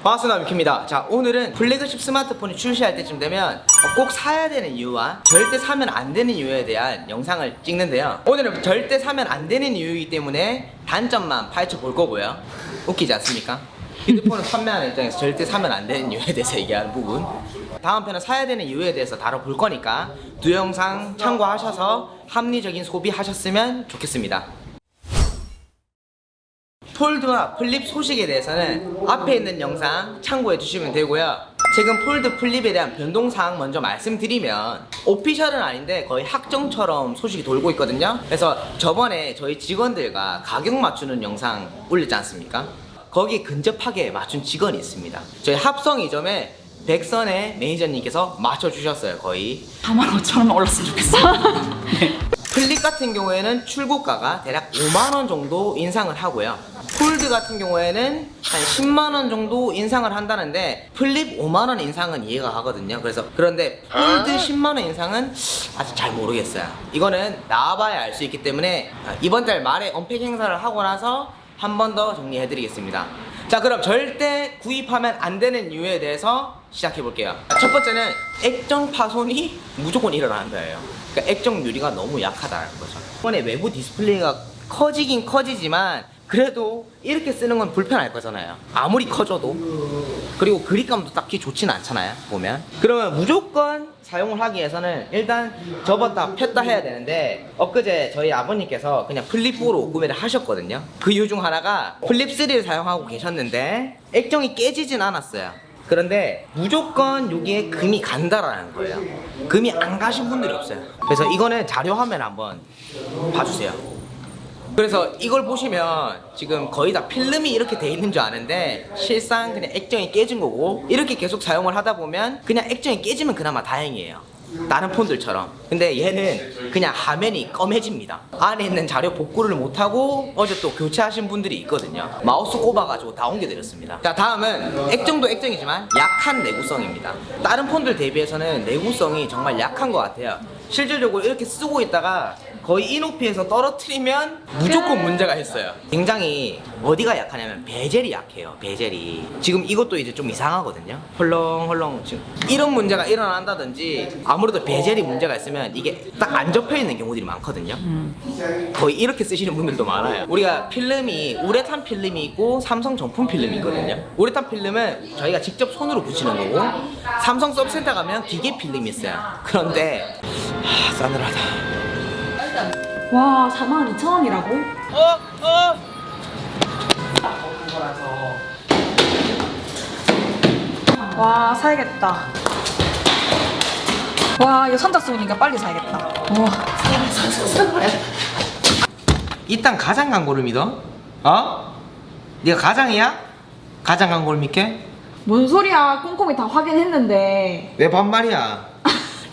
반갑습니다. 미키입니다. 자, 오늘은 플래그십 스마트폰이 출시할 때쯤 되면 꼭 사야 되는 이유와 절대 사면 안 되는 이유에 대한 영상을 찍는데요. 오늘은 절대 사면 안 되는 이유이기 때문에 단점만 파헤쳐 볼 거고요. 웃기지 않습니까? 휴대폰을 판매하는 입장에서 절대 사면 안 되는 이유에 대해서 얘기하는 부분, 다음 편은 사야 되는 이유에 대해서 다뤄볼 거니까 두 영상 참고하셔서 합리적인 소비하셨으면 좋겠습니다. 폴드와 플립 소식에 대해서는 앞에 있는 영상 참고해 주시면 되고요. 최근 폴드 플립에 대한 변동사항 먼저 말씀드리면, 오피셜은 아닌데 거의 학정처럼 소식이 돌고 있거든요. 그래서 저번에 저희 직원들과 가격 맞추는 영상 올렸지 않습니까? 거기에 근접하게 맞춘 직원이 있습니다. 저희 합성이점에 백선의 매니저님께서 맞춰주셨어요. 거의 45,000원 올랐으면 좋겠어. 네. 플립 같은 경우에는 출고가가 대략 5만원 정도 인상을 하고요. 폴드 같은 경우에는 한 10만원 정도 인상을 한다는데, 플립 5만원 인상은 이해가 가거든요. 그런데 폴드 10만원 인상은 아직 잘 모르겠어요. 이거는 나와봐야 알 수 있기 때문에 이번 달 말에 언팩 행사를 하고 나서 한 번 더 정리해드리겠습니다. 자, 그럼 절대 구입하면 안 되는 이유에 대해서 시작해 볼게요. 첫 번째는 액정 파손이 무조건 일어나는 거예요. 그러니까 액정 유리가 너무 약하다는 거죠. 이번에 외부 디스플레이가 커지긴 커지지만 그래도 이렇게 쓰는 건 불편할 거잖아요. 아무리 커져도. 그리고 그립감도 딱히 좋지는 않잖아요, 보면. 그러면 무조건 사용을 하기 위해서는 일단 접었다 폈다 해야 되는데, 엊그제 저희 아버님께서 그냥 플립4로 구매를 하셨거든요. 그 이유 중 하나가 플립3를 사용하고 계셨는데 액정이 깨지진 않았어요. 그런데 무조건 여기에 금이 간다라는 거예요. 금이 안 가신 분들이 없어요. 그래서 이거는 자료 화면 한번 봐주세요. 그래서 이걸 보시면 지금 거의 다 필름이 이렇게 돼 있는 줄 아는데 실상 그냥 액정이 깨진 거고, 이렇게 계속 사용을 하다 보면 그냥 액정이 깨지면 그나마 다행이에요. 다른 폰들처럼. 근데 얘는 그냥 화면이 검해집니다. 안에 있는 자료 복구를 못하고 어제 또 교체하신 분들이 있거든요. 마우스 꼽아가지고 다 옮겨드렸습니다. 자, 다음은 액정도 액정이지만 약한 내구성입니다. 다른 폰들 대비해서는 내구성이 정말 약한 것 같아요. 실질적으로 이렇게 쓰고 있다가 거의 이 높이에서 떨어뜨리면 무조건 문제가 있어요. 굉장히 어디가 약하냐면 베젤이 약해요. 베젤이 지금 이것도 이제 좀 이상하거든요. 헐렁헐렁 지금 이런 문제가 일어난다든지, 아무래도 베젤이 문제가 있으면 이게 딱 안 접혀 있는 경우들이 많거든요. 거의 이렇게 쓰시는 분들도 많아요. 우리가 필름이 우레탄 필름이 있고 삼성 정품 필름이 있거든요. 우레탄 필름은 저희가 직접 손으로 붙이는 거고, 삼성 서브센터 가면 기계 필름이 있어요. 그런데 싸늘하다. 와, 42,000원이라고? 와, 사야겠다. 와, 이거 선착 쏘니까 빨리 사야겠다. 와, 일단 가장 광고를 믿어? 어? 네가 가장이야? 가장 광고를 믿게? 뭔 소리야? 꼼꼼히 다 확인했는데. 왜 반말이야?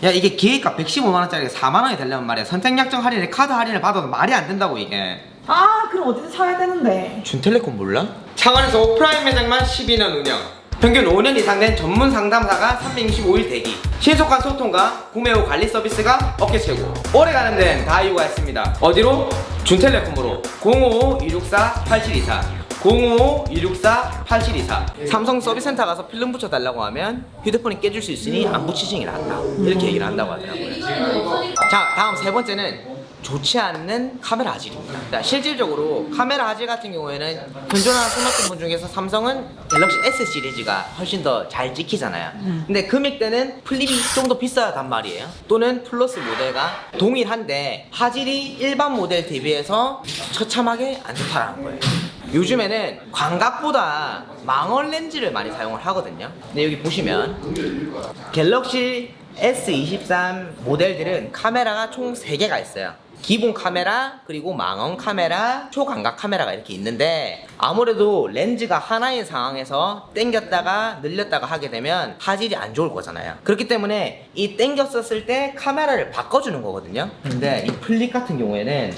야, 이게 기획가 115만원짜리가 4만원이 되려면 말이야, 선택약정 할인에 카드 할인을 받아도 말이 안 된다고 이게. 아, 그럼 어디서 사야 되는데? 준텔레콤 몰라? 창원에서 오프라인 매장만 12년 운영, 평균 5년 이상 된 전문 상담사가 365일 대기, 신속한 소통과 구매 후 관리 서비스가 업계 최고. 오래가는 데는 다 이유가 있습니다. 어디로? 준텔레콤으로 055-264-8724 055-264-8724. 삼성 서비스센터 가서 필름 붙여달라고 하면 휴대폰이 깨질 수 있으니 안 붙이시는 게 낫다, 이렇게 얘기를 한다고 하더라고요. 자, 다음 세 번째는 좋지 않는 카메라 화질입니다. 자, 실질적으로 카메라 화질 같은 경우에는 현존하는 스마트폰 중에서 삼성은 갤럭시 S 시리즈가 훨씬 더 잘 찍히잖아요. 근데 금액대는 플립이 좀 더 비싸단 말이에요. 또는 플러스 모델과 동일한데 화질이 일반 모델 대비해서 처참하게 안 좋다라는 거예요. 요즘에는 광각보다 망원 렌즈를 많이 사용을 하거든요. 근데 여기 보시면 갤럭시 S23 모델들은 카메라가 총 3개가 있어요. 기본 카메라, 그리고 망원 카메라, 초광각 카메라가 이렇게 있는데, 아무래도 렌즈가 하나인 상황에서 당겼다가 늘렸다가 하게 되면 화질이 안 좋을 거잖아요. 그렇기 때문에 이 당겼었을 때 카메라를 바꿔주는 거거든요. 근데 이 플립 같은 경우에는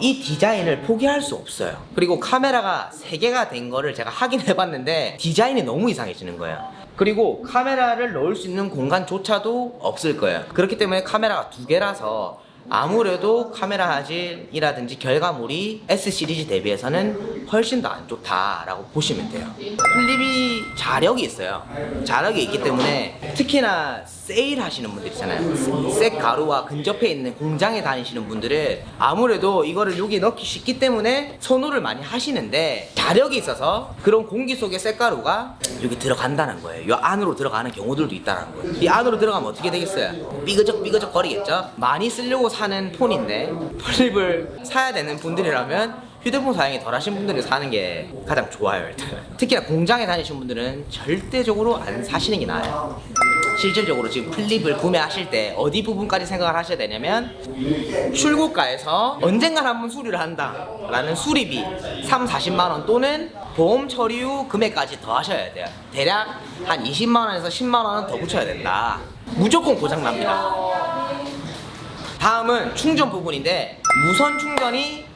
이 디자인을 포기할 수 없어요. 그리고 카메라가 3개가 된 거를 제가 확인해 봤는데 디자인이 너무 이상해지는 거예요. 그리고 카메라를 넣을 수 있는 공간조차도 없을 거예요. 그렇기 때문에 카메라가 2개라서 아무래도 카메라 화질이라든지 결과물이 S 시리즈 대비해서는 훨씬 더 안 좋다라고 보시면 돼요. 플립이 자력이 있어요. 자력이 있기 때문에 특히나 세일 하시는 분들 있잖아요. 색 가루와 근접해 있는 공장에 다니시는 분들은 아무래도 이거를 여기 넣기 쉽기 때문에 선호를 많이 하시는데, 자력이 있어서 그런 공기 속의 색가루가 여기 들어간다는 거예요. 이 안으로 들어가는 경우들도 있다는 거예요. 이 안으로 들어가면 어떻게 되겠어요? 삐그적 거리겠죠? 많이 쓰려고 사는 폰인데 플립을 사야 되는 분들이라면 휴대폰 사용이 덜 하신 분들이 사는 게 가장 좋아요. 일단 특히나 공장에 다니시는 분들은 절대적으로 안 사시는 게 나아요. 실질적으로 지금 플립을 구매하실 때 어디 부분까지 생각을 하셔야 되냐면, 출고가에서 언젠간 한번 수리를 한다 라는 수리비 40~40만원 또는 보험 처리 후 금액까지 더 하셔야 돼요. 대략 한 20만원에서 10만원은 더 붙여야 된다. 무조건 고장납니다. 다음은 충전 부분인데, 무선 충전이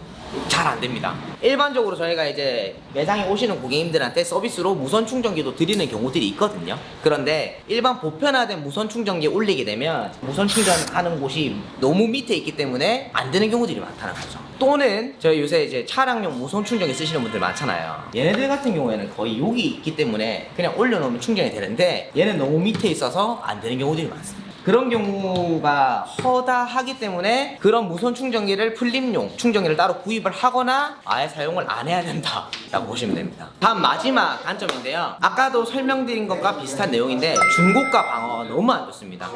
잘 안 됩니다. 일반적으로 저희가 이제 매장에 오시는 고객님들한테 서비스로 무선 충전기도 드리는 경우들이 있거든요. 그런데 일반 보편화된 무선 충전기에 올리게 되면 무선 충전하는 곳이 너무 밑에 있기 때문에 안 되는 경우들이 많다는 거죠. 또는 저희 요새 이제 차량용 무선 충전기 쓰시는 분들 많잖아요. 얘네들 같은 경우에는 거의 여기 있기 때문에 그냥 올려놓으면 충전이 되는데, 얘는 너무 밑에 있어서 안 되는 경우들이 많습니다. 그런 경우가 허다하기 때문에 그런 무선 충전기를 플립용 충전기를 따로 구입을 하거나 아예 사용을 안 해야 된다 라고 보시면 됩니다. 다음 마지막 단점인데요, 아까도 설명드린 것과 비슷한 내용인데 중고가 방어가 너무 안 좋습니다.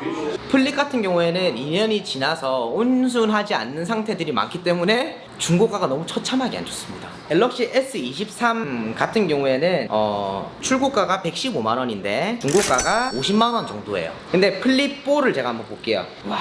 플립 같은 경우에는 2년이 지나서 온순하지 않는 상태들이 많기 때문에 중고가가 너무 처참하게 안 좋습니다. 갤럭시 S23 같은 경우에는 출고가가 115만원인데 중고가가 50만원 정도예요. 근데 플립4를 제가 한번 볼게요. 와,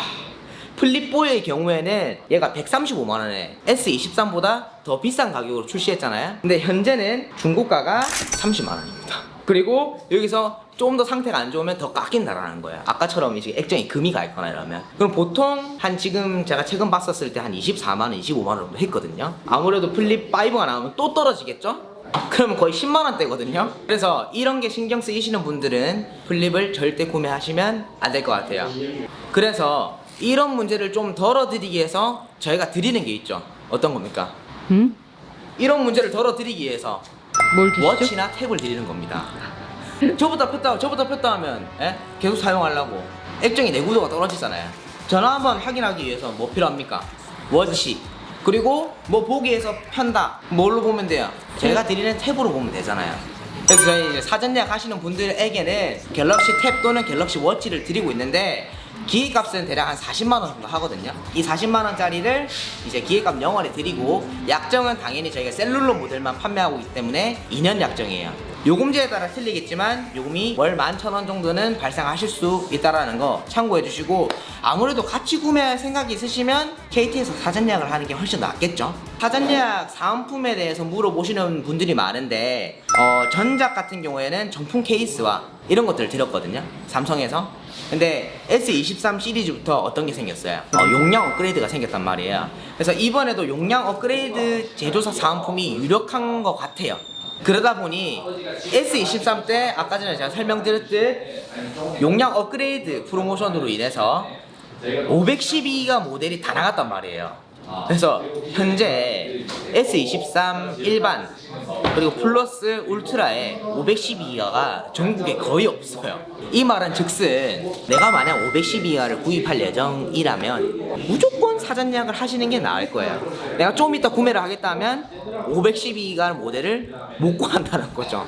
플립4의 경우에는 얘가 135만원에 S23보다 더 비싼 가격으로 출시했잖아요. 근데 현재는 중고가가 30만원입니다. 그리고 여기서 좀 더 상태가 안 좋으면 더 깎인다라는 거예요. 아까처럼 이제 액정에 금이 가 있거나 이러면. 그럼 보통 한 지금 제가 최근 봤었을 때 한 24만원, 25만원 정도 했거든요. 아무래도 플립5가 나오면 또 떨어지겠죠? 그러면 거의 10만원대거든요. 그래서 이런 게 신경 쓰이시는 분들은 플립을 절대 구매하시면 안 될 것 같아요. 그래서 이런 문제를 좀 덜어드리기 위해서 저희가 드리는 게 있죠. 어떤 겁니까? 이런 문제를 덜어드리기 위해서 뭘 주시죠? 워치나 탭을 드리는 겁니다. 저보다 폈다 하면 계속 사용하려고 액정이 내구도가 떨어지잖아요. 전화 한번 확인하기 위해서 뭐 필요합니까? 워치. 그리고 뭐 보기 위해서 편다. 뭘로 보면 돼요? 제가 드리는 탭으로 보면 되잖아요. 그래서 저희 이제 사전 예약 하시는 분들에게는 갤럭시 탭 또는 갤럭시 워치를 드리고 있는데, 기계값은 대략 한 40만원 정도 하거든요. 이 40만원짜리를 이제 기계값 0원에 드리고, 약정은 당연히 저희가 셀룰러 모델만 판매하고 있기 때문에 2년 약정이에요. 요금제에 따라 틀리겠지만 요금이 월 11,000원 정도는 발생하실 수 있다라는 거 참고해 주시고, 아무래도 같이 구매할 생각이 있으시면 KT에서 사전 예약을 하는 게 훨씬 낫겠죠. 사전 예약 사은품에 대해서 물어보시는 분들이 많은데, 전작 같은 경우에는 정품 케이스와 이런 것들을 드렸거든요, 삼성에서. 근데 S23 시리즈부터 어떤 게 생겼어요? 용량 업그레이드가 생겼단 말이에요. 그래서 이번에도 용량 업그레이드 제조사 사은품이 유력한 것 같아요. 그러다 보니 S23 때 아까 전에 제가 설명드렸듯 용량 업그레이드 프로모션으로 인해서 512기가 모델이 다 나갔단 말이에요. 그래서 현재 S23 일반 그리고 플러스 울트라에 512기가가 전국에 거의 없어요. 이 말은 즉슨 내가 만약 512기가를 구입할 예정이라면 무조건 사전 예약을 하시는 게 나을 거예요. 내가 좀 이따 구매를 하겠다면 512기가 모델을 못 구한다는 거죠.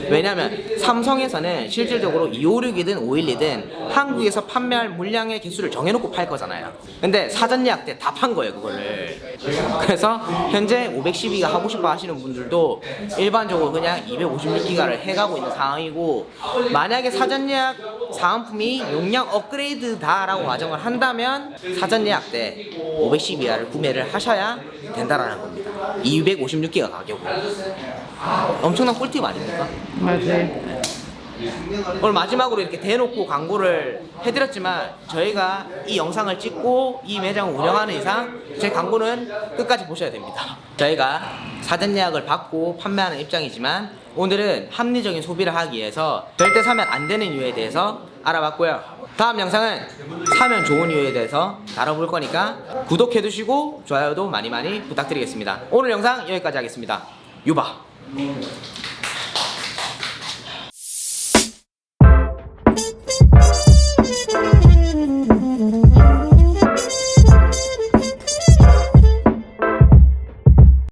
왜냐면 삼성에서는 실질적으로 256이든 512든 한국에서 판매할 물량의 개수를 정해놓고 팔 거잖아요. 근데 사전 예약 때 다 판 거예요, 그거를. 그래서 현재 512기가 하고 싶어 하시는 분들도 일반적으로 그냥 256기가를 해가고 있는 상황이고, 만약에 사전 예약 사은품이 용량 업그레이드다라고 가정을 한다면 사전 예약 때 512기가를 구매를 하셔야 된다라는 겁니다. 256기가 가격으로. 엄청난 꿀팁 아닙니까? 맞아요. 오늘 마지막으로 이렇게 대놓고 광고를 해드렸지만, 저희가 이 영상을 찍고 이 매장을 운영하는 이상 제 광고는 끝까지 보셔야 됩니다. 저희가 사전 예약을 받고 판매하는 입장이지만 오늘은 합리적인 소비를 하기 위해서 절대 사면 안 되는 이유에 대해서 알아봤고요. 다음 영상은 사면 좋은 이유에 대해서 다뤄볼 거니까 구독해두시고 좋아요도 많이 부탁드리겠습니다. 오늘 영상 여기까지 하겠습니다. 유바.